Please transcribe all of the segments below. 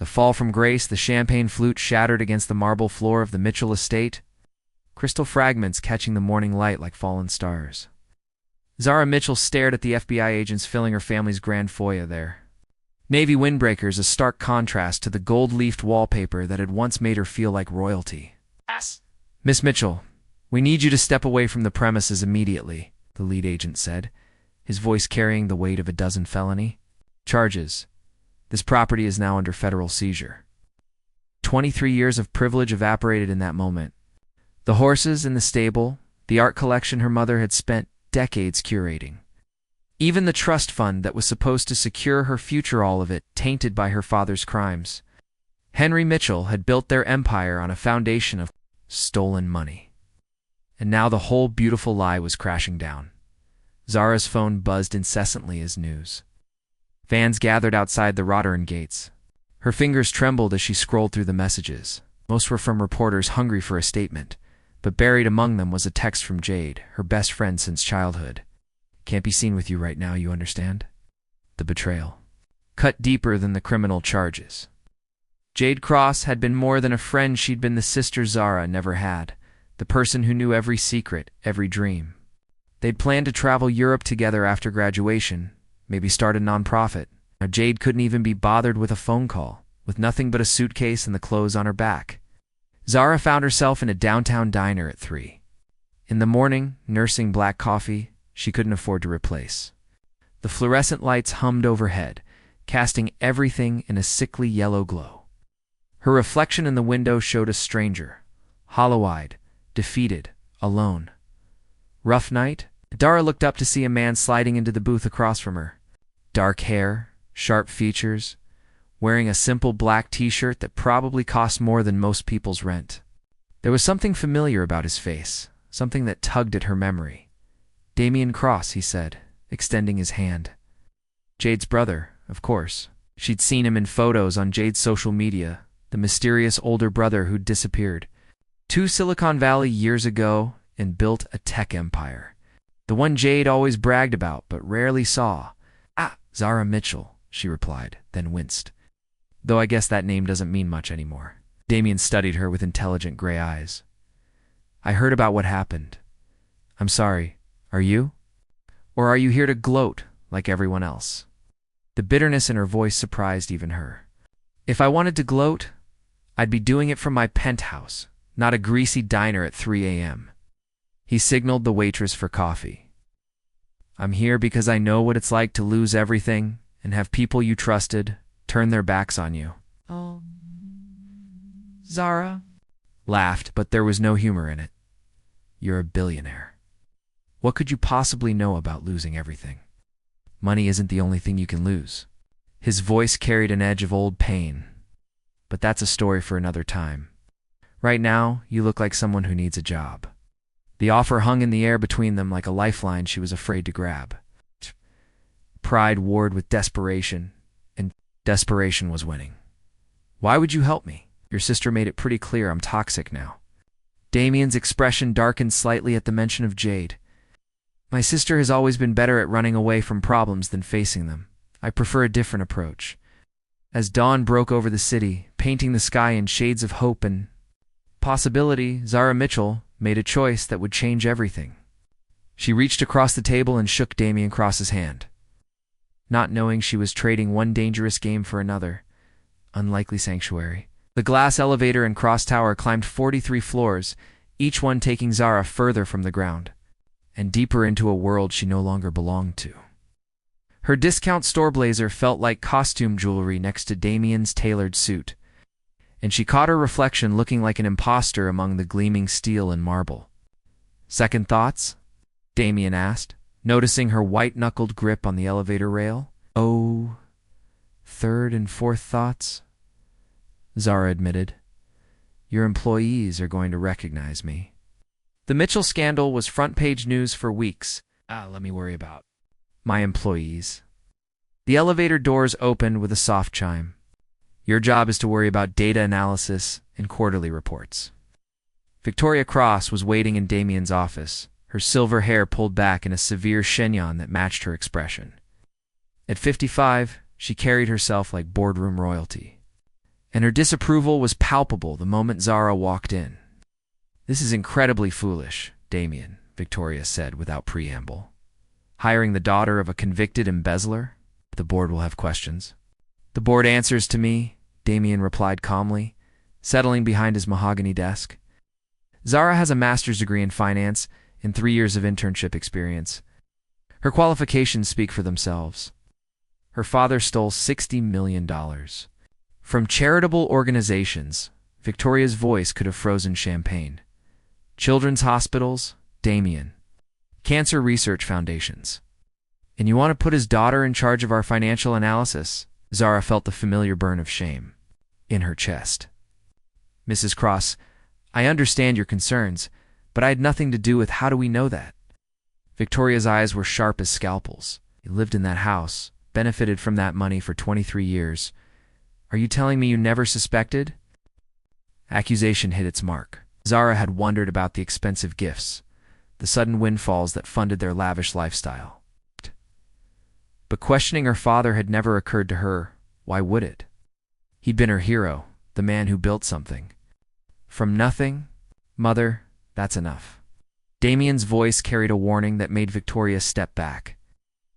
The fall from grace, the champagne flute shattered against the marble floor of the Mitchell estate, crystal fragments catching the morning light like fallen stars. Zara Mitchell stared at the FBI agents filling her family's grand foyer there. Navy windbreakers, a stark contrast to the gold-leafed wallpaper that had once made her feel like royalty. "Miss Mitchell, we need you to step away from the premises immediately," the lead agent said, his voice carrying the weight of a dozen felony charges. "This property is now under federal seizure." 23 years of privilege evaporated in that moment. The horses in the stable, the art collection her mother had spent decades curating. Even the trust fund that was supposed to secure her future, all of it tainted by her father's crimes. Henry Mitchell had built their empire on a foundation of stolen money. And now the whole beautiful lie was crashing down. Zara's phone buzzed incessantly as news. Fans gathered outside the Rotterdam gates. Her fingers trembled as she scrolled through the messages. Most were from reporters hungry for a statement, but buried among them was a text from Jade, her best friend since childhood. "Can't be seen with you right now, you understand?" The betrayal cut deeper than the criminal charges. Jade Cross had been more than a friend. She'd been the sister Zara never had, the person who knew every secret, every dream. They'd planned to travel Europe together after graduation, maybe start a nonprofit. Now Jade couldn't even be bothered with a phone call, with nothing but a suitcase and the clothes on her back. Zara found herself in a downtown diner at 3 in the morning, nursing black coffee she couldn't afford to replace. The fluorescent lights hummed overhead, casting everything in a sickly yellow glow. Her reflection in the window showed a stranger, hollow-eyed, defeated, alone. "Rough night?" Dara looked up to see a man sliding into the booth across from her. Dark hair, sharp features, wearing a simple black t-shirt that probably cost more than most people's rent. There was something familiar about his face, something that tugged at her memory. "Damien Cross," he said, extending his hand. Jade's brother, of course. She'd seen him in photos on Jade's social media, the mysterious older brother who'd disappeared to Silicon Valley years ago and built a tech empire. The one Jade always bragged about but rarely saw. "Ah, Zara Mitchell," she replied, then winced. "Though I guess that name doesn't mean much anymore." Damien studied her with intelligent gray eyes. "I heard about what happened. I'm sorry. Are you? Or are you here to gloat like everyone else?" The bitterness in her voice surprised even her. "If I wanted to gloat, I'd be doing it from my penthouse, not a greasy diner at 3 a.m. He signaled the waitress for coffee. "I'm here because I know what it's like to lose everything and have people you trusted turn their backs on you." "Oh." Zara laughed, but there was no humor in it. "You're a billionaire. What could you possibly know about losing everything? Money isn't the only thing you can lose." His voice carried an edge of old pain. "But that's a story for another time. Right now, you look like someone who needs a job." The offer hung in the air between them like a lifeline she was afraid to grab. Pride warred with desperation, and desperation was winning. "Why would you help me? Your sister made it pretty clear I'm toxic now." Damien's expression darkened slightly at the mention of Jade. "My sister has always been better at running away from problems than facing them. I prefer a different approach." As dawn broke over the city, painting the sky in shades of hope and possibility, Zara Mitchell made a choice that would change everything. She reached across the table and shook Damien Cross's hand. Not knowing she was trading one dangerous game for another. Unlikely sanctuary. The glass elevator and cross tower climbed 43 floors, each one taking Zara further from the ground, and deeper into a world she no longer belonged to. Her discount store blazer felt like costume jewelry next to Damien's tailored suit, and she caught her reflection looking like an imposter among the gleaming steel and marble. "Second thoughts?" Damien asked, noticing her white-knuckled grip on the elevator rail. "Oh, third and fourth thoughts?" Zara admitted. "Your employees are going to recognize me." The Mitchell scandal was front-page news for weeks. Let me worry about my employees. The elevator doors opened with a soft chime. "Your job is to worry about data analysis and quarterly reports." Victoria Cross was waiting in Damien's office, her silver hair pulled back in a severe chignon that matched her expression. At 55, she carried herself like boardroom royalty. and her disapproval was palpable the moment Zara walked in. "This is incredibly foolish, Damien," Victoria said without preamble. "Hiring the daughter of a convicted embezzler? The board will have questions." "The board answers to me," Damien replied calmly, settling behind his mahogany desk. Zara has a master's degree in finance and 3 years of internship experience. Her qualifications speak for themselves. Her father stole $60 million. From charitable organizations, Victoria's voice could have frozen champagne. Children's hospitals, Damien. Cancer research foundations. "And you want to put his daughter in charge of our financial analysis?" Zara felt the familiar burn of shame in her chest. "Mrs. Cross, I understand your concerns, but I had nothing to do with how do we know that?" Victoria's eyes were sharp as scalpels. "You lived in that house, benefited from that money for 23 years. Are you telling me you never suspected?" Accusation hit its mark. Zara had wondered about the expensive gifts, the sudden windfalls that funded their lavish lifestyle. But questioning her father had never occurred to her. Why would it? He'd been her hero, the man who built something. From nothing? "Mother, that's enough." Damien's voice carried a warning that made Victoria step back.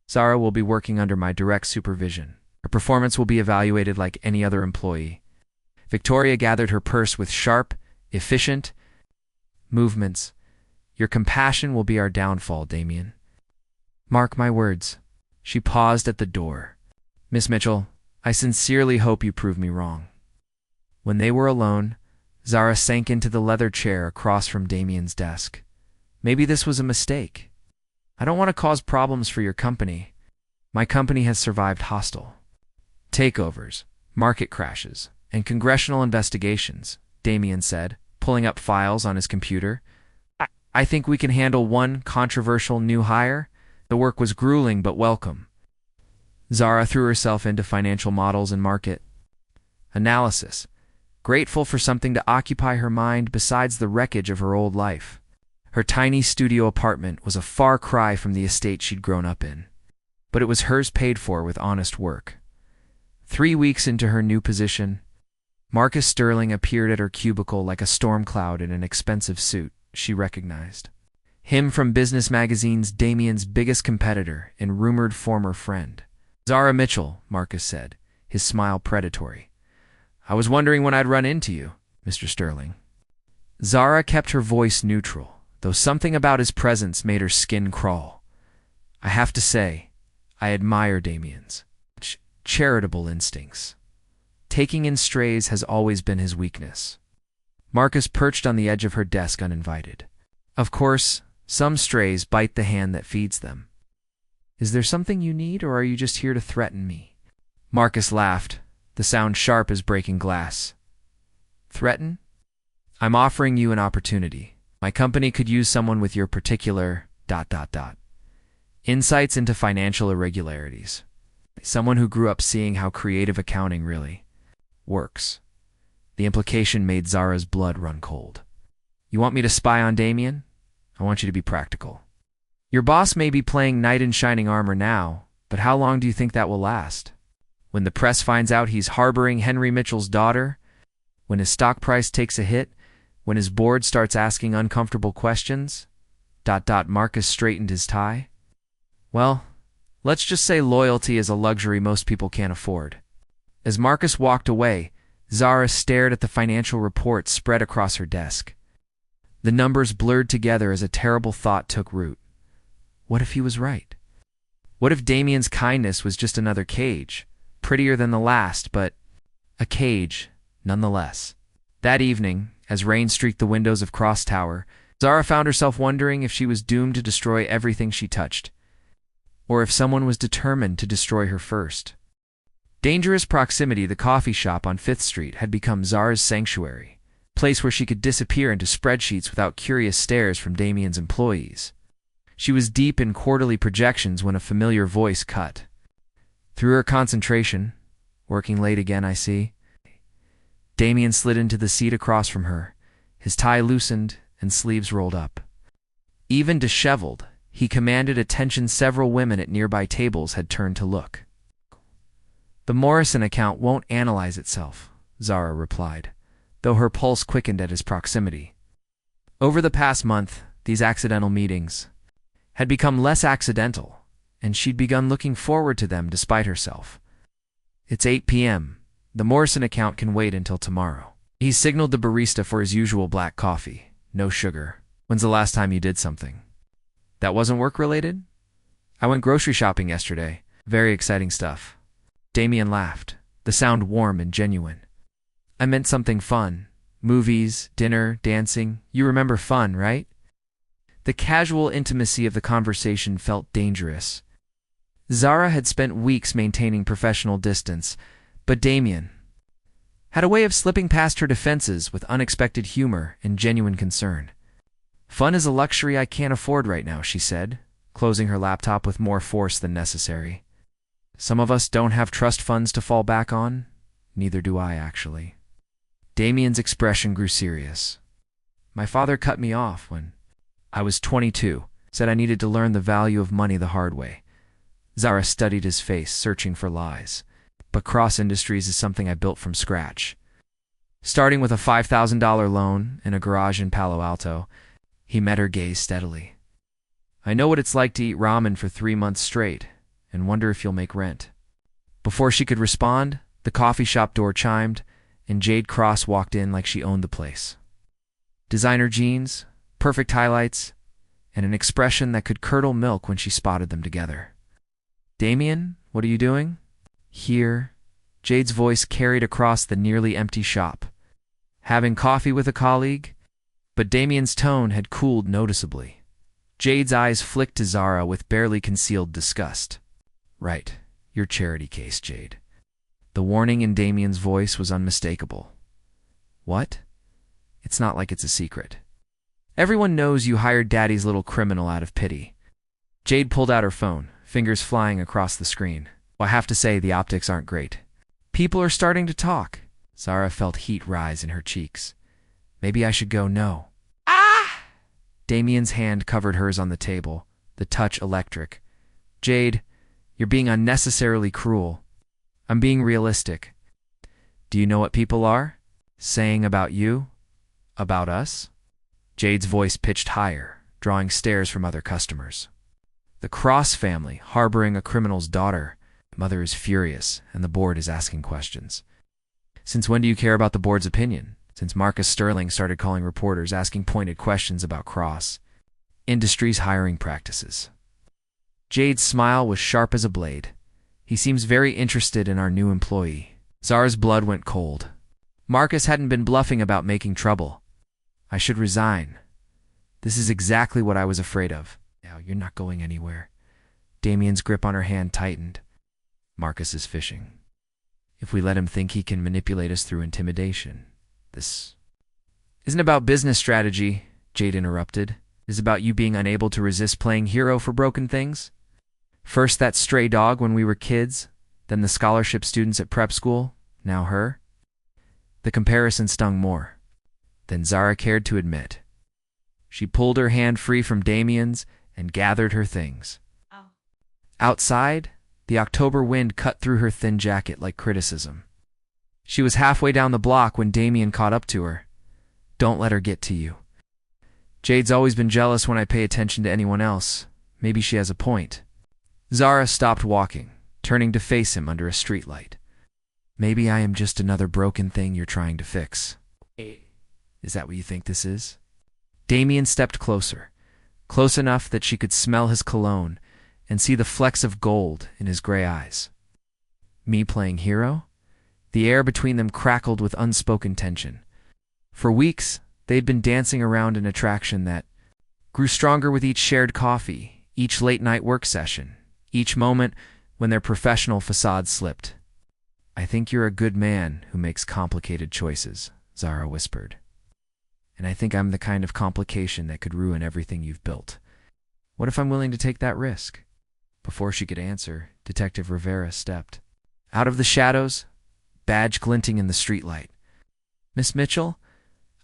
"Zara will be working under my direct supervision. Her performance will be evaluated like any other employee." Victoria gathered her purse with sharp, efficient movements. "Your compassion will be our downfall, Damien. Mark my words." She paused at the door. "Miss Mitchell, I sincerely hope you prove me wrong." When they were alone, Zara sank into the leather chair across from Damien's desk. "Maybe this was a mistake. I don't want to cause problems for your company. My company has survived hostile takeovers, market crashes, and congressional investigations," Damien said, pulling up files on his computer. I think we can handle one controversial new hire." The work was grueling but welcome. Zara threw herself into financial models and market analysis, grateful for something to occupy her mind besides the wreckage of her old life. Her tiny studio apartment was a far cry from the estate she'd grown up in, but it was hers paid for with honest work. 3 weeks into her new position, Marcus Sterling appeared at her cubicle like a storm cloud in an expensive suit she recognized. Him from business magazines, Damien's biggest competitor and rumored former friend. "Zara Mitchell," Marcus said, his smile predatory. "I was wondering when I'd run into you, Mr. Sterling." Zara kept her voice neutral, though something about his presence made her skin crawl. "I have to say, I admire Damien's charitable instincts. Taking in strays has always been his weakness." Marcus perched on the edge of her desk uninvited. "Of course, some strays bite the hand that feeds them. Is there something you need, or are you just here to threaten me?" Marcus laughed, the sound sharp as breaking glass. "Threaten? I'm offering you an opportunity. My company could use someone with your particular ... insights into financial irregularities. Someone who grew up seeing how creative accounting really works." The implication made Zara's blood run cold. "You want me to spy on Damien? I want you to be practical. Your boss may be playing knight in shining armor now, but how long do you think that will last? When the press finds out he's harboring Henry Mitchell's daughter? When his stock price takes a hit? When his board starts asking uncomfortable questions? ... Marcus straightened his tie. "Well, let's just say loyalty is a luxury most people can't afford." As Marcus walked away, Zara stared at the financial reports spread across her desk. The numbers blurred together as a terrible thought took root. What if he was right? What if Damien's kindness was just another cage, prettier than the last, but a cage nonetheless? That evening, as rain streaked the windows of Cross Tower, Zara found herself wondering if she was doomed to destroy everything she touched, or if someone was determined to destroy her first. Dangerous Proximity, the coffee shop on 5th Street, had become Zara's sanctuary, a place where she could disappear into spreadsheets without curious stares from Damien's employees. She was deep in quarterly projections when a familiar voice cut through her concentration. "Working late again, I see." Damien slid into the seat across from her, his tie loosened and sleeves rolled up. Even disheveled, he commanded attention. Several women at nearby tables had turned to look. "The Morrison account won't analyze itself," Zara replied, though her pulse quickened at his proximity. Over the past month, these accidental meetings had become less accidental, and she'd begun looking forward to them despite herself. It's 8 p.m. The Morrison account can wait until tomorrow. He signaled the barista for his usual black coffee. No sugar. When's the last time you did something? That wasn't work-related? I went grocery shopping yesterday. Very exciting stuff. Damien laughed, the sound warm and genuine. I meant something fun. Movies, dinner, dancing. You remember fun, right? The casual intimacy of the conversation felt dangerous. Zara had spent weeks maintaining professional distance, but Damien had a way of slipping past her defenses with unexpected humor and genuine concern. Fun is a luxury I can't afford right now, she said, closing her laptop with more force than necessary. Some of us don't have trust funds to fall back on. Neither do I, actually. Damien's expression grew serious. My father cut me off when I was 22, said I needed to learn the value of money the hard way. Zara studied his face, searching for lies. But Cross Industries is something I built from scratch. Starting with a $5,000 loan in a garage in Palo Alto, he met her gaze steadily. I know what it's like to eat ramen for 3 months straight and wonder if you'll make rent. Before she could respond, the coffee shop door chimed, and Jade Cross walked in like she owned the place. Designer jeans, perfect highlights, and an expression that could curdle milk when she spotted them together. Damien, what are you doing? Here, Jade's voice carried across the nearly empty shop. Having coffee with a colleague? But Damien's tone had cooled noticeably. Jade's eyes flicked to Zara with barely concealed disgust. Right, your charity case, Jade. The warning in Damien's voice was unmistakable. What? It's not like it's a secret. Everyone knows you hired Daddy's little criminal out of pity. Jade pulled out her phone, fingers flying across the screen. I have to say, the optics aren't great. People are starting to talk. Zara felt heat rise in her cheeks. Maybe I should go no. Ah! Damien's hand covered hers on the table, the touch electric. Jade, you're being unnecessarily cruel. I'm being realistic. Do you know what people are saying about you? About us? Jade's voice pitched higher, drawing stares from other customers. The Cross family harboring a criminal's daughter. Mother is furious, and the board is asking questions. Since when do you care about the board's opinion? Since Marcus Sterling started calling reporters asking pointed questions about Cross Industries' hiring practices. Jade's smile was sharp as a blade. He seems very interested in our new employee. Zara's blood went cold. Marcus hadn't been bluffing about making trouble. I should resign. This is exactly what I was afraid of. Now, you're not going anywhere. Damien's grip on her hand tightened. Marcus is fishing. If we let him think he can manipulate us through intimidation, this isn't about business strategy, Jade interrupted. It's about you being unable to resist playing hero for broken things. First that stray dog when we were kids, then the scholarship students at prep school, now her. The comparison stung more than Zara cared to admit. She pulled her hand free from Damien's and gathered her things. Oh. Outside, the October wind cut through her thin jacket like criticism. She was halfway down the block when Damien caught up to her. Don't let her get to you. Jade's always been jealous when I pay attention to anyone else. Maybe she has a point. Zara stopped walking, turning to face him under a streetlight. Maybe I am just another broken thing you're trying to fix. Is that what you think this is? Damien stepped closer, close enough that she could smell his cologne and see the flecks of gold in his gray eyes. Me playing hero? The air between them crackled with unspoken tension. For weeks, they'd been dancing around an attraction that grew stronger with each shared coffee, each late-night work session, each moment when their professional facade slipped. I think you're a good man who makes complicated choices, Zara whispered. And I think I'm the kind of complication that could ruin everything you've built. What if I'm willing to take that risk? Before she could answer, Detective Rivera stepped. Out of the shadows, badge glinting in the streetlight. Miss Mitchell,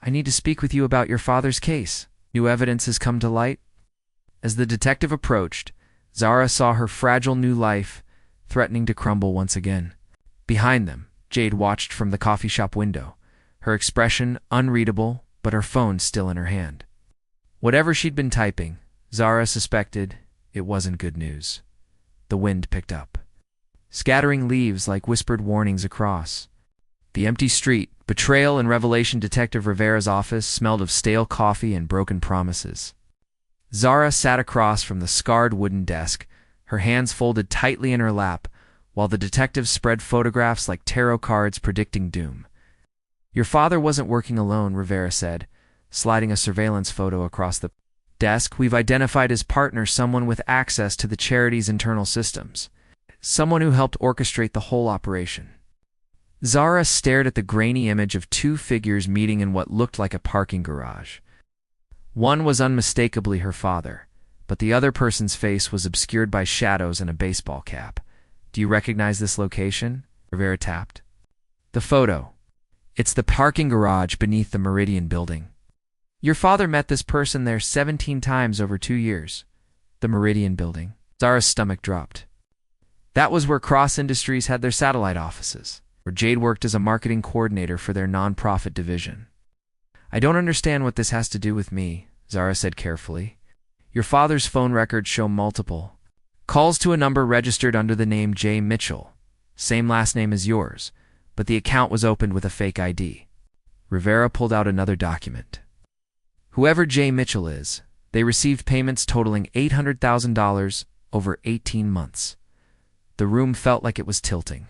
I need to speak with you about your father's case. New evidence has come to light. As the detective approached, Zara saw her fragile new life threatening to crumble once again. Behind them, Jade watched from the coffee shop window, her expression unreadable, but her phone still in her hand. Whatever she'd been typing, Zara suspected it wasn't good news. The wind picked up, scattering leaves like whispered warnings across. The empty street, betrayal and revelation Detective Rivera's office smelled of stale coffee and broken promises. Zara sat across from the scarred wooden desk, her hands folded tightly in her lap, while the detective spread photographs like tarot cards predicting doom. "Your father wasn't working alone," Rivera said, sliding a surveillance photo across the desk. "We've identified his partner, someone with access to the charity's internal systems. Someone who helped orchestrate the whole operation." Zara stared at the grainy image of two figures meeting in what looked like a parking garage. One was unmistakably her father, but the other person's face was obscured by shadows and a baseball cap. "Do you recognize this location?" Rivera tapped. "The photo. It's the parking garage beneath the Meridian building. Your father met this person there 17 times over 2 years." "The Meridian building?" Zara's stomach dropped. That was where Cross Industries had their satellite offices, where Jade worked as a marketing coordinator for their nonprofit division. "I don't understand what this has to do with me," Zara said carefully. "Your father's phone records show multiple calls to a number registered under the name J. Mitchell, same last name as yours, but the account was opened with a fake ID." Rivera pulled out another document. "Whoever J. Mitchell is, they received payments totaling $800,000 over 18 months. The room felt like it was tilting.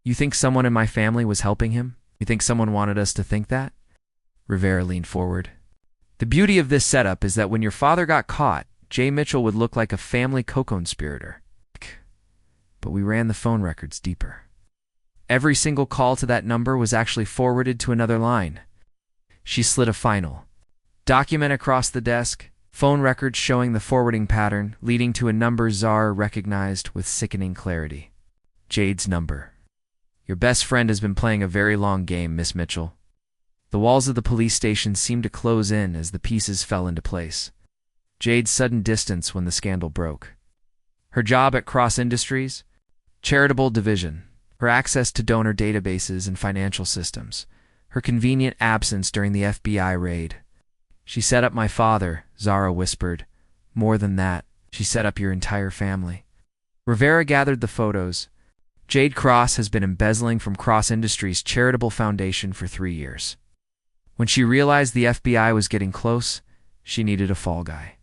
"You think someone in my family was helping him? You think someone wanted us to think that?" Rivera leaned forward. "The beauty of this setup is that when your father got caught, J. Mitchell would look like a family co-conspirator. But we ran the phone records deeper. Every single call to that number was actually forwarded to another line." She slid a final document across the desk, phone records showing the forwarding pattern, leading to a number Zara recognized with sickening clarity. Jade's number. "Your best friend has been playing a very long game, Miss Mitchell." The walls of the police station seemed to close in as the pieces fell into place. Jade's sudden distance when the scandal broke. Her job at Cross Industries, charitable division, her access to donor databases and financial systems, her convenient absence during the FBI raid. "She set up my father," Zara whispered. "More than that, she set up your entire family." Rivera gathered the photos. "Jade Cross has been embezzling from Cross Industries' charitable foundation for 3 years. When she realized the FBI was getting close, she needed a fall guy.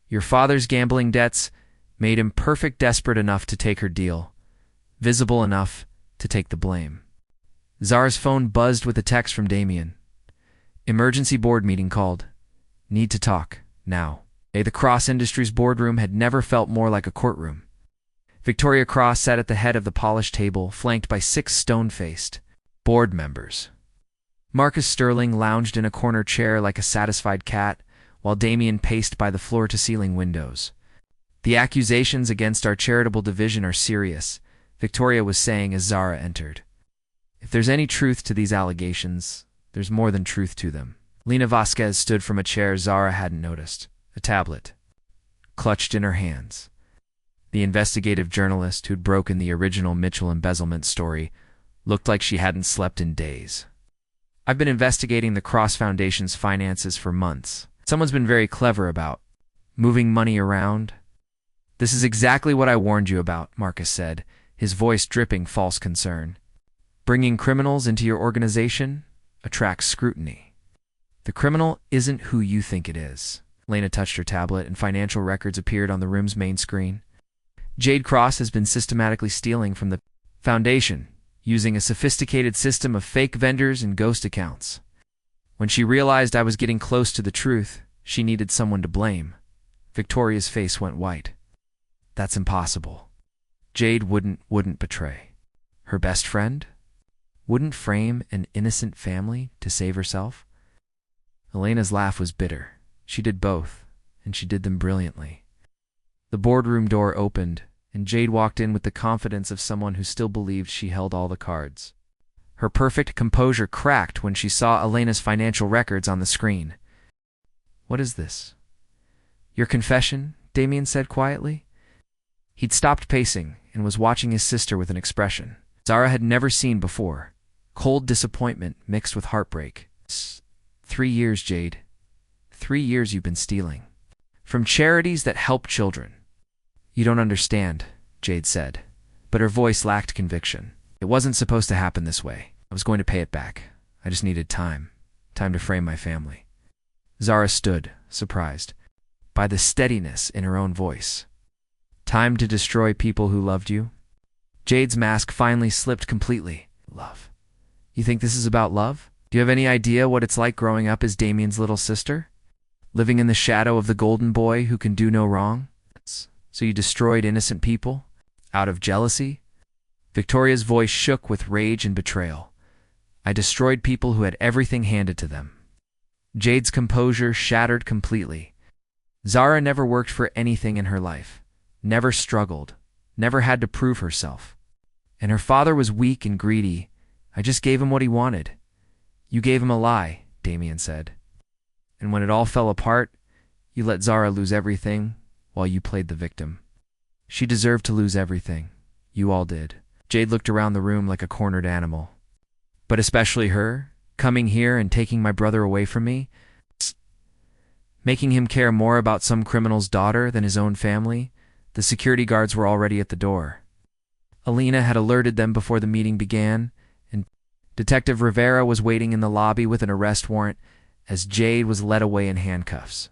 Your father's gambling debts made him perfect desperate enough to take her deal, visible enough to take the blame." Zara's phone buzzed with a text from Damien. "Emergency board meeting called. Need to talk, now." The Cross Industries boardroom had never felt more like a courtroom. Victoria Cross sat at the head of the polished table, flanked by 6 stone-faced board members. Marcus Sterling lounged in a corner chair like a satisfied cat, while Damien paced by the floor-to-ceiling windows. "The accusations against our charitable division are serious," Victoria was saying as Zara entered. "If there's any truth to these allegations, there's more than truth to them." Lena Vasquez stood from a chair Zara hadn't noticed, a tablet clutched in her hands. The investigative journalist who'd broken the original Mitchell embezzlement story looked like she hadn't slept in days. "I've been investigating the Cross Foundation's finances for months. Someone's been very clever about moving money around." "This is exactly what I warned you about," Marcus said, his voice dripping false concern. "Bringing criminals into your organization attracts scrutiny. The criminal isn't who you think it is." Lena touched her tablet, and financial records appeared on the room's main screen. "Jade Cross has been systematically stealing from the foundation, using a sophisticated system of fake vendors and ghost accounts. When she realized I was getting close to the truth, she needed someone to blame." Victoria's face went white. "That's impossible. Jade wouldn't betray. Her best friend? Wouldn't frame an innocent family to save herself?" Elena's laugh was bitter. She did both, and she did them brilliantly. The boardroom door opened, and Jade walked in with the confidence of someone who still believed she held all the cards. Her perfect composure cracked when she saw Elena's financial records on the screen. "What is this?" "Your confession," Damien said quietly. He'd stopped pacing and was watching his sister with an expression. Zara had never seen before. Cold disappointment mixed with heartbreak. 3 years, Jade. 3 years you've been stealing. From charities that help children. You don't understand, Jade said, but her voice lacked conviction. It wasn't supposed to happen this way. I was going to pay it back. I just needed time. Time to frame my family. Zara stood, surprised, by the steadiness in her own voice. Time to destroy people who loved you? Jade's mask finally slipped completely. Love. You think this is about love? Do you have any idea what it's like growing up as Damien's little sister? Living in the shadow of the golden boy who can do no wrong? So you destroyed innocent people? Out of jealousy? Victoria's voice shook with rage and betrayal. I destroyed people who had everything handed to them. Jade's composure shattered completely. Zara never worked for anything in her life, never struggled, never had to prove herself. And her father was weak and greedy. I just gave him what he wanted. You gave him a lie, Damien said. And when it all fell apart, you let Zara lose everything while you played the victim. She deserved to lose everything. You all did. Jade looked around the room like a cornered animal. But especially her, coming here and taking my brother away from me, making him care more about some criminal's daughter than his own family. The security guards were already at the door. Alina had alerted them before the meeting began, and Detective Rivera was waiting in the lobby with an arrest warrant as Jade was led away in handcuffs.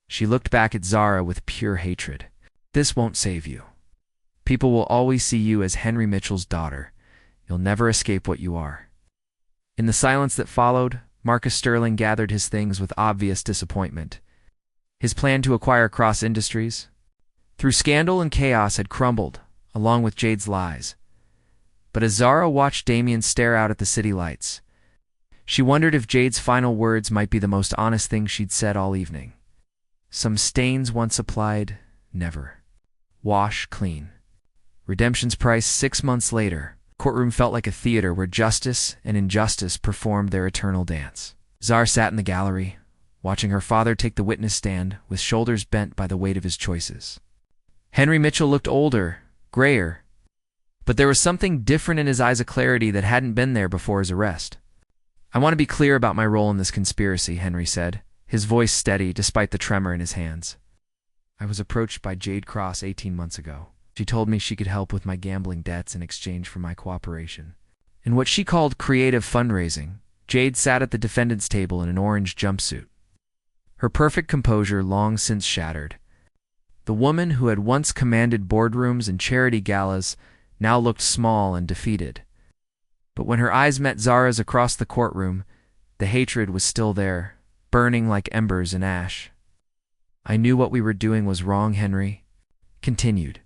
She looked back at Zara with pure hatred. This won't save you. People will always see you as Henry Mitchell's daughter. You'll never escape what you are. In the silence that followed, Marcus Sterling gathered his things with obvious disappointment. His plan to acquire Cross Industries, through scandal and chaos, had crumbled, along with Jade's lies. But as Zara watched Damien stare out at the city lights, she wondered if Jade's final words might be the most honest thing she'd said all evening. Some stains once applied, never. Wash clean. Redemption's price 6 months later. Courtroom felt like a theater where justice and injustice performed their eternal dance. Zara sat in the gallery, watching her father take the witness stand with shoulders bent by the weight of his choices. Henry Mitchell looked older, grayer, but there was something different in his eyes, a clarity that hadn't been there before his arrest. I want to be clear about my role in this conspiracy, Henry said, his voice steady despite the tremor in his hands. I was approached by Jade Cross 18 months ago. She told me she could help with my gambling debts in exchange for my cooperation. In what she called creative fundraising, Jade sat at the defendant's table in an orange jumpsuit. Her perfect composure long since shattered. The woman who had once commanded boardrooms and charity galas now looked small and defeated. But when her eyes met Zara's across the courtroom, the hatred was still there, burning like embers in ash. I knew what we were doing was wrong, Henry continued.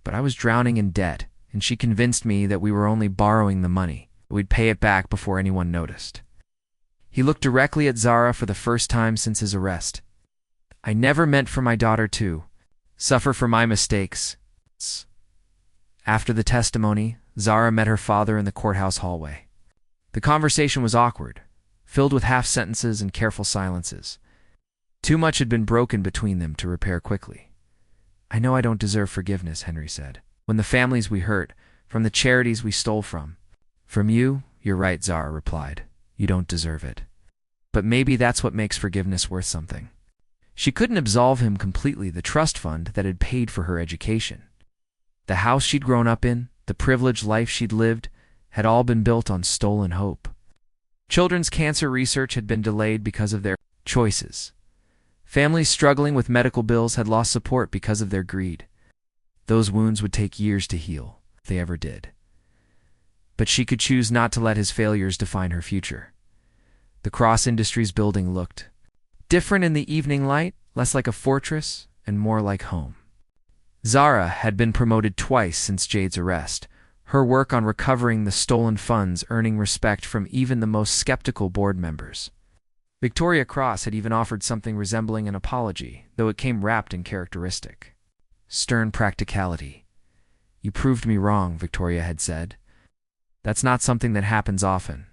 But I was drowning in debt, and she convinced me that we were only borrowing the money. We'd pay it back before anyone noticed. He looked directly at Zara for the first time since his arrest. I never meant for my daughter to suffer for my mistakes. After the testimony, Zara met her father in the courthouse hallway. The conversation was awkward, filled with half-sentences and careful silences. Too much had been broken between them to repair quickly. I know I don't deserve forgiveness, Henry said. When the families we hurt, from the charities we stole from. From you, you're right, Zara replied. You don't deserve it. But maybe that's what makes forgiveness worth something. She couldn't absolve him completely. The trust fund that had paid for her education, the house she'd grown up in, the privileged life she'd lived, had all been built on stolen hope. Children's cancer research had been delayed because of their choices. Families struggling with medical bills had lost support because of their greed. Those wounds would take years to heal, if they ever did. But she could choose not to let his failures define her future. The Cross Industries building looked different in the evening light, less like a fortress and more like home. Zara had been promoted twice since Jade's arrest, her work on recovering the stolen funds earning respect from even the most skeptical board members. Victoria Cross had even offered something resembling an apology, though it came wrapped in characteristic stern practicality. You proved me wrong, Victoria had said. That's not something that happens often.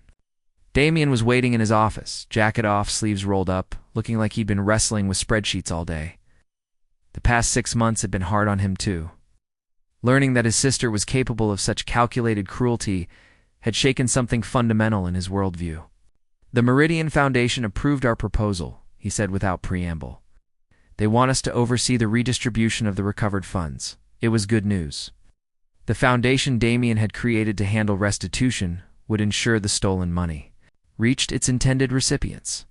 Damien was waiting in his office, jacket off, sleeves rolled up, looking like he'd been wrestling with spreadsheets all day. The past 6 months had been hard on him too. Learning that his sister was capable of such calculated cruelty had shaken something fundamental in his worldview. "The Meridian Foundation approved our proposal," he said without preamble. "They want us to oversee the redistribution of the recovered funds." It was good news. The foundation Damien had created to handle restitution would ensure the stolen money reached its intended recipients.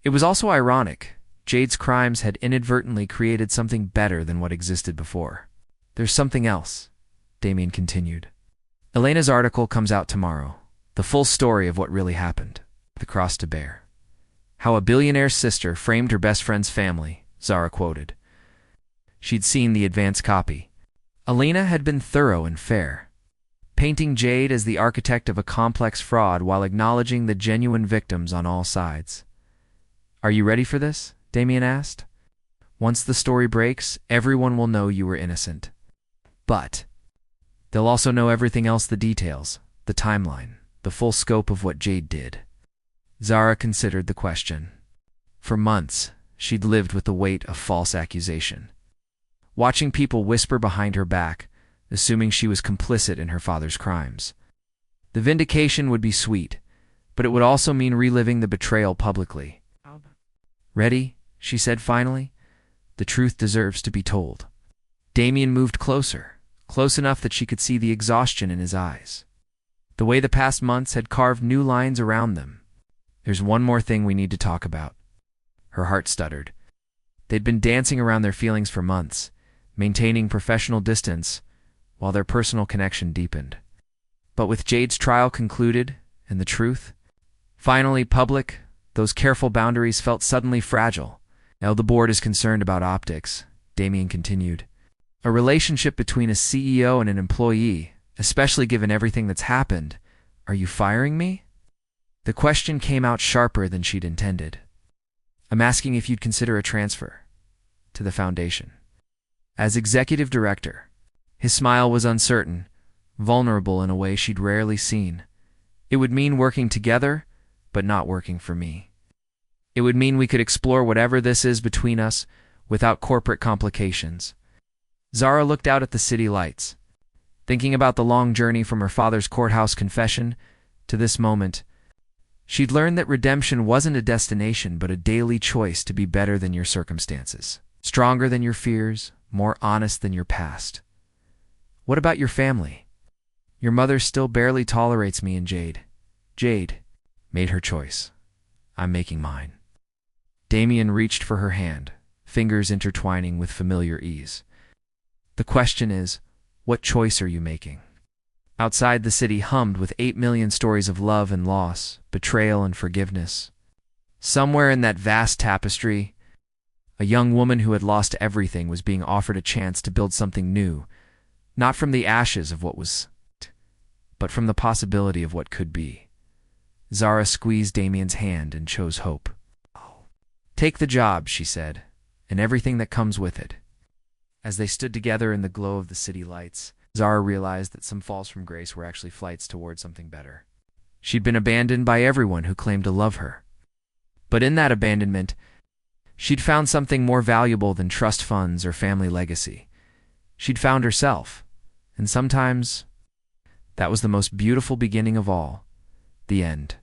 It was also ironic. Jade's crimes had inadvertently created something better than what existed before. "There's something else," Damien continued. "Elena's article comes out tomorrow. The full story of what really happened. The cross to bear. How a billionaire's sister framed her best friend's family," Zara quoted. She'd seen the advance copy. Elena had been thorough and fair, painting Jade as the architect of a complex fraud while acknowledging the genuine victims on all sides. "Are you ready for this?" Damien asked. "Once the story breaks, everyone will know you were innocent. But they'll also know everything else, the details, the timeline, the full scope of what Jade did." Zara considered the question. For months, she'd lived with the weight of false accusation, watching people whisper behind her back, assuming she was complicit in her father's crimes. The vindication would be sweet, but it would also mean reliving the betrayal publicly. "Ready?" she said finally. "The truth deserves to be told." Damien moved closer, close enough that she could see the exhaustion in his eyes. The way the past months had carved new lines around them. "There's one more thing we need to talk about." Her heart stuttered. They'd been dancing around their feelings for months, maintaining professional distance while their personal connection deepened. But with Jade's trial concluded and the truth finally public, those careful boundaries felt suddenly fragile. "Now the board is concerned about optics," Damien continued. "A relationship between a CEO and an employee, especially given everything that's happened. Are you firing me?" The question came out sharper than she'd intended. "I'm asking if you'd consider a transfer to the foundation as executive director." His smile was uncertain, vulnerable in a way she'd rarely seen. "It would mean working together, but not working for me. It would mean we could explore whatever this is between us without corporate complications." Zara looked out at the city lights, thinking about the long journey from her father's courthouse confession to this moment. She'd learned that redemption wasn't a destination, but a daily choice to be better than your circumstances, stronger than your fears, more honest than your past. "What about your family?" "Your mother still barely tolerates me and Jade." Jade made her choice. I'm making mine. Damien reached for her hand, fingers intertwining with familiar ease. "The question is, what choice are you making?" Outside, the city hummed with 8 million stories of love and loss, betrayal and forgiveness. Somewhere in that vast tapestry, a young woman who had lost everything was being offered a chance to build something new, not from the ashes of what was, but from the possibility of what could be. Zara squeezed Damien's hand and chose hope. "Take the job," she said, "and everything that comes with it." As they stood together in the glow of the city lights, Zara realized that some falls from grace were actually flights toward something better. She'd been abandoned by everyone who claimed to love her. But in that abandonment, she'd found something more valuable than trust funds or family legacy. She'd found herself, and sometimes that was the most beautiful beginning of all, the end.